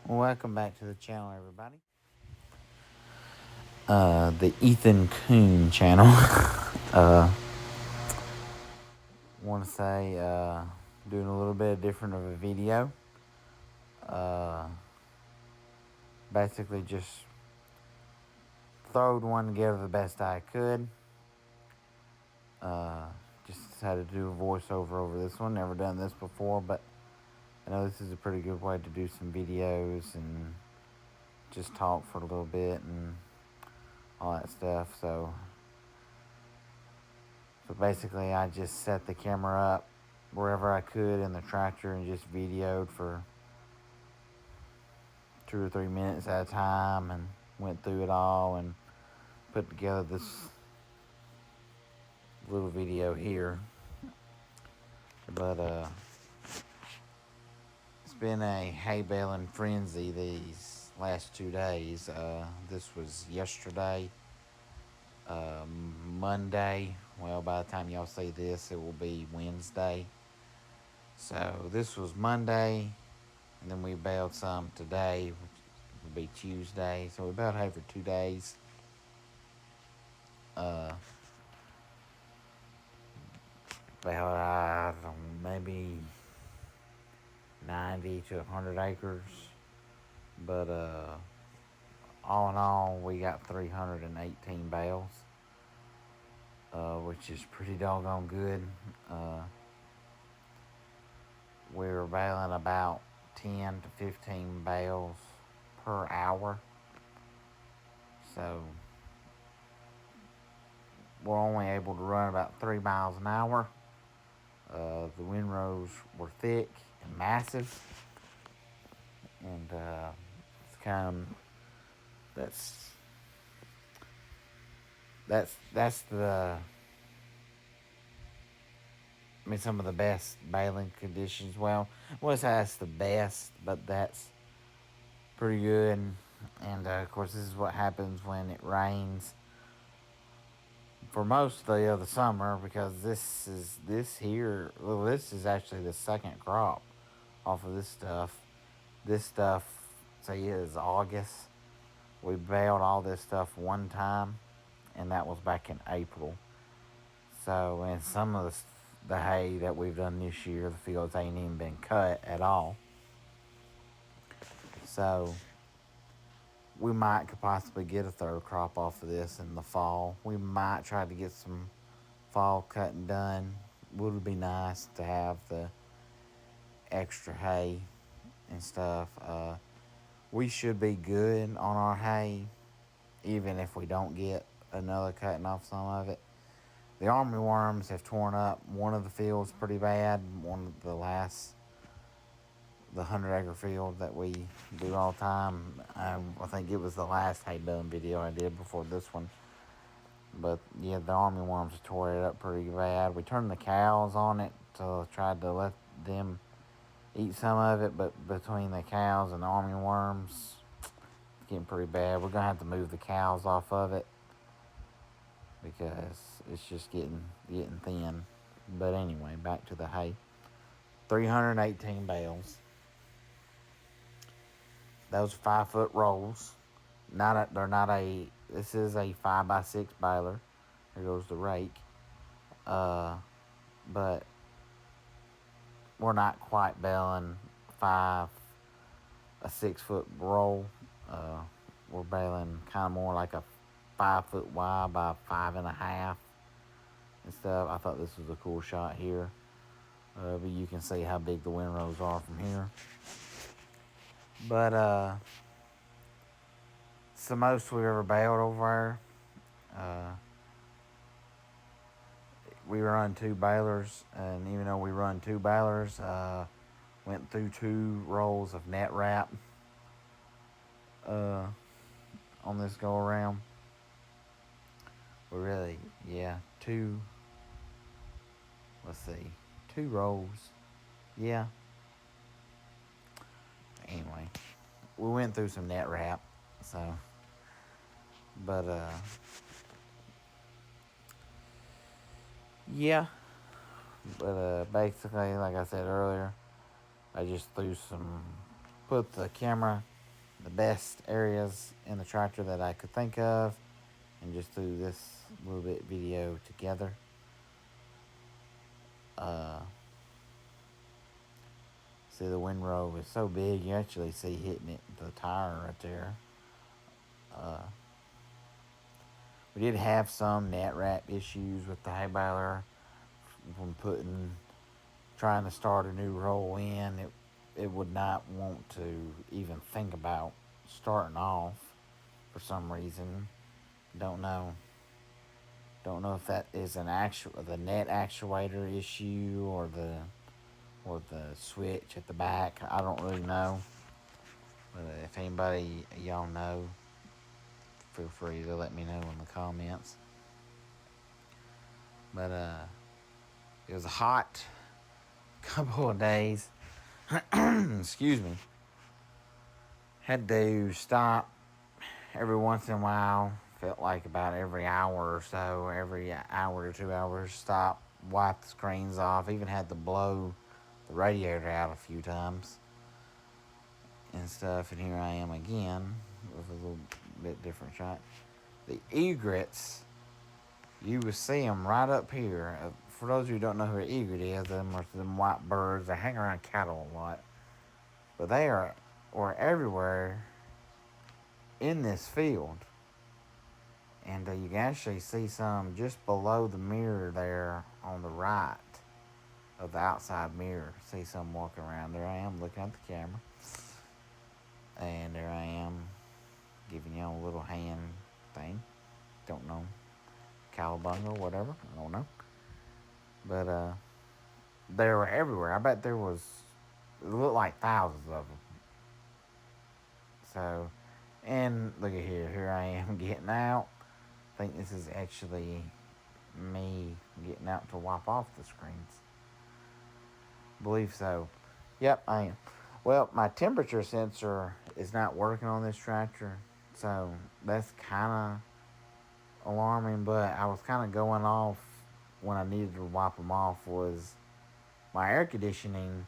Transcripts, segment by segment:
Welcome back to the channel, everybody. The Ethan Coon channel. Want to say, doing a little bit different of a video. Basically, just throwed one together the best I could. Just decided to do a voiceover over this one. Never done this before, but I know this is a pretty good way to do some videos and just talk for a little bit and all that stuff. So basically, I just set the camera up wherever I could in the tractor and just videoed for 2 or 3 minutes at a time and went through it all and put together this little video here. But it's been a hay baling frenzy these last 2 days. This was yesterday, Monday. Well, by the time y'all see this, it will be Wednesday. So this was Monday, and then we baled some today, which will be Tuesday. So we baled hay for 2 days. About maybe 90 to 100 acres. But all in all, we got 318 bales, which is pretty doggone good. We were baling about 10 to 15 bales per hour. So we're only able to run about 3 miles an hour. The windrows were thick and massive, and it's kind of that's the some of the best baling conditions. Well, I wouldn't say that's the best, but that's pretty good. And of course, this is what happens when it rains for most of the summer, because this is actually the second crop off of this stuff. This stuff, say, is August. We baled all this stuff one time, and that was back in April. So, and some of the hay that we've done this year, the fields ain't even been cut at all. So we could possibly get a third crop off of this in the fall. We might try to get some fall cutting done. Would be nice to have the extra hay and stuff. We should be good on our hay, even if we don't get another cutting off some of it. The army worms have torn up one of the fields pretty bad. One of the 100-acre field that we do all the time. I think it was the last hay baling video I did before this one. But yeah, the army worms tore it up pretty bad. We turned the cows on it to try to let them eat some of it, but between the cows and the army worms, it's getting pretty bad. We're gonna have to move the cows off of it because it's just getting thin. But anyway, back to the hay. 318 bales. Those 5-foot rolls. This is a 5x6 baler. There goes the rake. But we're not quite baling a 6-foot roll. We're baling kind of more like a 5-foot wide by 5.5 and stuff. I thought this was a cool shot here. But you can see how big the windrows are from here. But it's the most we've ever baled over there. We run 2 balers, and even though we run 2 balers, went through 2 rolls of net wrap on this go around. But really, yeah, 2 rolls. Yeah. Anyway, we went through some net wrap, so, but yeah. But basically, like I said earlier, I just put the camera the best areas in the tractor that I could think of, and just do this little bit video together. See, the windrow is so big, you actually see hitting it, the tire right there. We did have some net wrap issues with the hay baler from trying to start a new roll in. It would not want to even think about starting off for some reason. Don't know. Don't know if that is the net actuator issue or the switch at the back. I don't really know. But if anybody y'all know, feel free to let me know in the comments. But it was a hot couple of days. Excuse me. Had to stop every once in a while. Felt like about every hour or so, every hour to 2 hours, stop, wipe the screens off. Even had to blow the radiator out a few times and stuff. And here I am again with a little bit different shot. The egrets, you will see them right up here. For those of you who don't know who an egret is, them are them white birds. They hang around cattle a lot. But they are everywhere in this field. And you can actually see some just below the mirror there on the right of the outside mirror. See some walking around. There I am looking at the camera. And there I am giving y'all a little hand thing. Don't know. Cowabunga or whatever. I don't know. But they were everywhere. I bet there was, it looked like thousands of them. So, and look at here. Here I am getting out. I think this is actually me getting out to wipe off the screens. Believe so. Yep, I am. Well, my temperature sensor is not working on this tractor, so that's kind of alarming. But I was kind of going off when I needed to wipe them off was my air conditioning,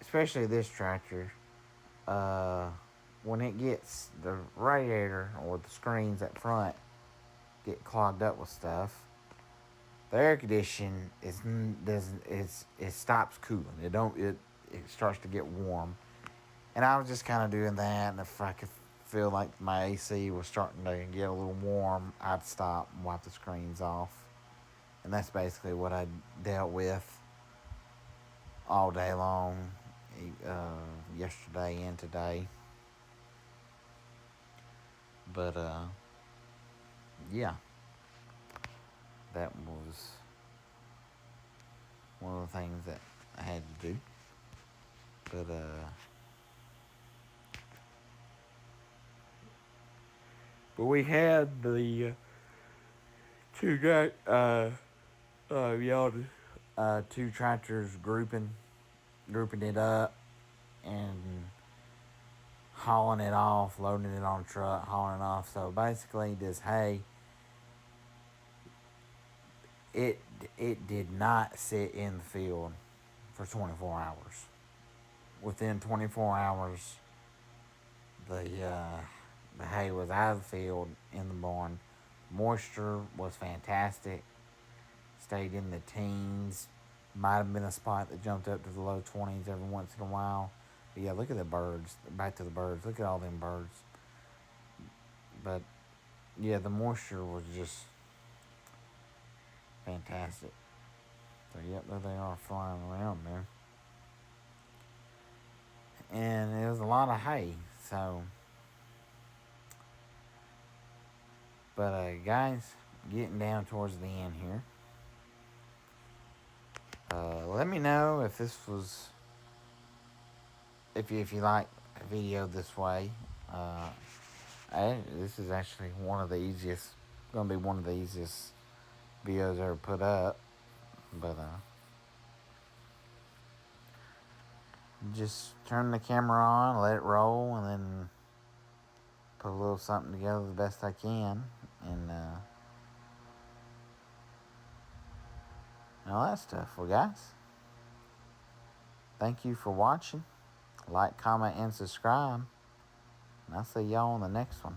especially this tractor. When it gets the radiator or the screens up front get clogged up with stuff, the air conditioning it stops cooling. It starts to get warm, and I was just kind of doing that. And if I could feel like my AC was starting to get a little warm, I'd stop and wipe the screens off, and that's basically what I dealt with all day long, yesterday and today. But yeah, that was one of the things that I had to do. But we had the two y'all two tractors grouping it up and hauling it off, loading it on a truck, hauling it off. So basically, this hay, it did not sit in the field for 24 hours. Within 24 hours, the hay was out of the field in the barn. Moisture was fantastic. Stayed in the teens. Might have been a spot that jumped up to the low 20s every once in a while. But yeah, look at the birds. Back to the birds. Look at all them birds. But yeah, the moisture was just fantastic. So yep, there they are flying around there. And it was a lot of hay. So, but guys, getting down towards the end here. Let me know if this was, if you like a video this way. This is actually gonna be one of the easiest videos I ever put up. But just turn the camera on, let it roll, and then put a little something together the best I can, and all that stuff. Well, guys, thank you for watching. Like, comment, and subscribe. And I'll see y'all on the next one.